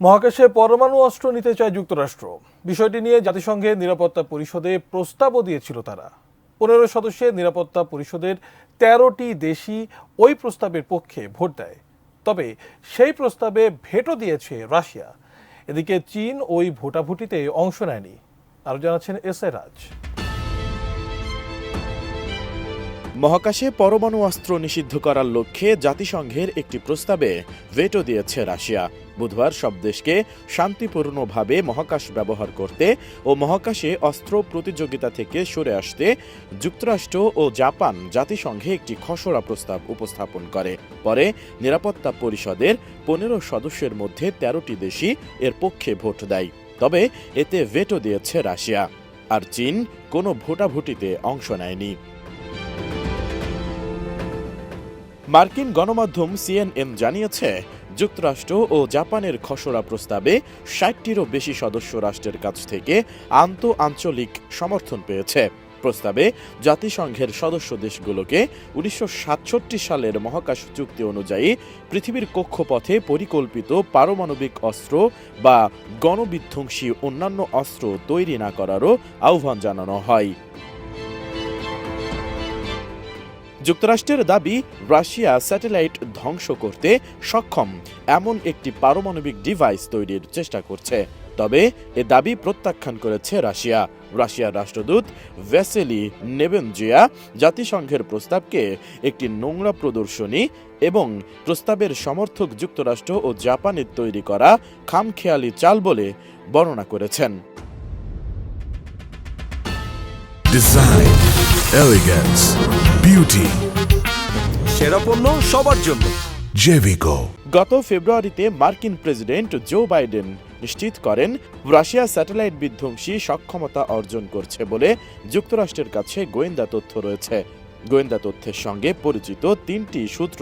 মহাকাশে পরমাণু অস্ত্র নিতে চায় যুক্তরাষ্ট্র। বিষয়টি নিয়ে জাতিসংঘের নিরাপত্তা পরিষদে প্রস্তাবও দিয়েছিল তারা। 15 সদস্যের নিরাপত্তা পরিষদের 13টি দেশই ওই প্রস্তাবের পক্ষে ভোট দেয়। তবে সেই প্রস্তাবে ভেটো দিয়েছে রাশিয়া। এদিকে চীন ওই ভোটাভুটিতে অংশ নেয়নি। আরো জানাচ্ছেন এস এ রাজ। মহাকাশে পরমাণু অস্ত্র নিষিদ্ধ করার লক্ষ্যে জাতিসংঘের একটি প্রস্তাবে ভেটো দিয়েছে রাশিয়া। বুধবার সব দেশকে শান্তিপূর্ণভাবে মহাকাশ ব্যবহার করতে ও মহাকাশে অস্ত্র প্রতিযোগিতা থেকে সরে আসতে যুক্তরাষ্ট্র ও জাপান জাতিসংঘে একটি খসড়া প্রস্তাব উপস্থাপন করে। পরে নিরাপত্তা পরিষদের 15 সদস্যের মধ্যে 13টি দেশই এর পক্ষে ভোট দেয়। তবে এতে ভেটো দিয়েছে রাশিয়া। আর চীন কোনো ভোটাভুটিতে অংশ নেয়নি। মার্কিন গণমাধ্যম সিএনএন জানিয়েছে, যুক্তরাষ্ট্র ও জাপানের খসড়া প্রস্তাবে 60টিরও বেশি সদস্য রাষ্ট্রের কাছ থেকে আন্তঃআঞ্চলিক সমর্থন পেয়েছে। প্রস্তাবে জাতিসংঘের সদস্য দেশগুলোকে 1967 সালের মহাকাশ চুক্তি অনুযায়ী পৃথিবীর কক্ষপথে পরিকল্পিত পারমাণবিক অস্ত্র বা গণবিধ্বংসী অন্যান্য অস্ত্র তৈরি না করারও আহ্বান জানানো হয়। যুক্তরাষ্ট্রের দাবি, রাশিয়া স্যাটেলাইট ধ্বংস করতে সক্ষম এমন একটি পারমাণবিক ডিভাইস তৈরির চেষ্টা করছে। তবে এ দাবি প্রত্যাখ্যান করেছে রাশিয়া। রাশিয়ার রাষ্ট্রদূত ভ্যাসেলি নেবেনজিয়া জাতিসংঘের প্রস্তাবকে একটি নোংরা প্রদর্শনী এবং প্রস্তাবের সমর্থক যুক্তরাষ্ট্র ও জাপানের তৈরি করা খামখেয়ালি চাল বলে বর্ণনা করেছেন। ডিজাইন, এলিগেন্স, বিউটি, সেরা পণ্য সবার জন্য জেভিকো। গত ফেব্রুয়ারিতে মার্কিন প্রেসিডেন্ট জো বাইডেন নিশ্চিত করেন রাশিয়া স্যাটেলাইট বিধ্বংসী সক্ষমতা অর্জন করছে বলে যুক্তরাষ্ট্রের কাছে গোয়েন্দা তথ্য রয়েছে। গোয়েন্দা তথ্যের সঙ্গে পরিচিত 3টি সূত্র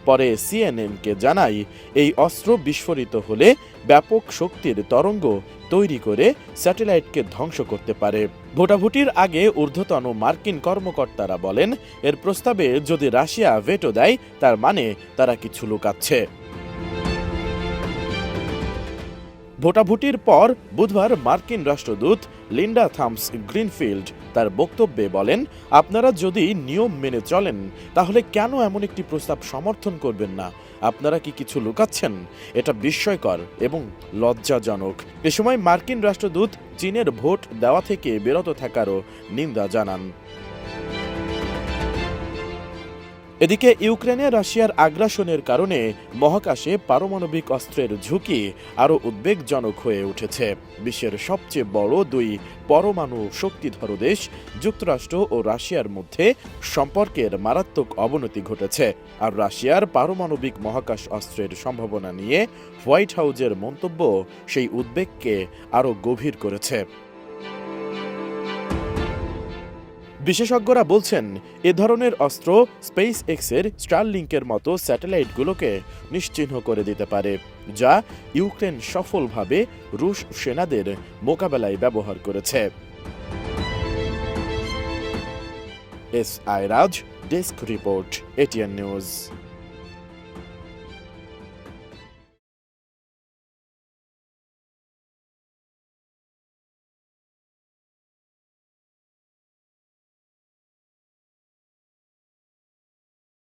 পরে সিএনএনকে জানায়, এই অস্ত্র বিস্ফোরিত হলে ব্যাপক শক্তির তরঙ্গ তৈরি করে স্যাটেলাইটকে ধ্বংস করতে পারে। ভোটাভুটির আগে ঊর্ধ্বতন মার্কিন কর্মকর্তারা বলেন, এর প্রস্তাবে যদি রাশিয়া ভেটো দেয় তার মানে তারা কিছু লুকাচ্ছে। ভোটাভুটির পর বুধবার মার্কিন রাষ্ট্রদূত লিন্ডা থামস গ্রিনফিল্ড তার বক্তব্যে বলেন, আপনারা যদি নিয়ম মেনে চলেন তাহলে কেন এমন একটি প্রস্তাব সমর্থন করবেন না? আপনারা কি কিছু লুকাচ্ছেন? এটা বিস্ময়কর এবং লজ্জাজনক। এ সময় মার্কিন রাষ্ট্রদূত চীনের ভোট দেওয়া থেকে বিরত থাকারও নিন্দা জানান। এদিকে ইউক্রেনে রাশিয়ার আগ্রাসনের কারণে মহাকাশে পারমাণবিক অস্ত্রের ঝুঁকি আরও উদ্বেগজনক হয়ে উঠেছে। বিশ্বের সবচেয়ে বড় 2 পরমাণু শক্তিধর দেশ যুক্তরাষ্ট্র ও রাশিয়ার মধ্যে সম্পর্কের মারাত্মক অবনতি ঘটেছে। আর রাশিয়ার পারমাণবিক মহাকাশ অস্ত্রের সম্ভাবনা নিয়ে হোয়াইট হাউজের মন্তব্য সেই উদ্বেগকে আরও গভীর করেছে। বিশেষজ্ঞরা বলছেন, এ ধরনের অস্ত্র স্পেস এক্সের স্টারলিংকের মতো স্যাটেলাইটগুলোকে নিশ্চিহ্ন করে দিতে পারে, যা ইউক্রেন সফলভাবে রুশ সেনাদের মোকাবেলায় ব্যবহার করেছে। S I Raj, desk report, ATN news.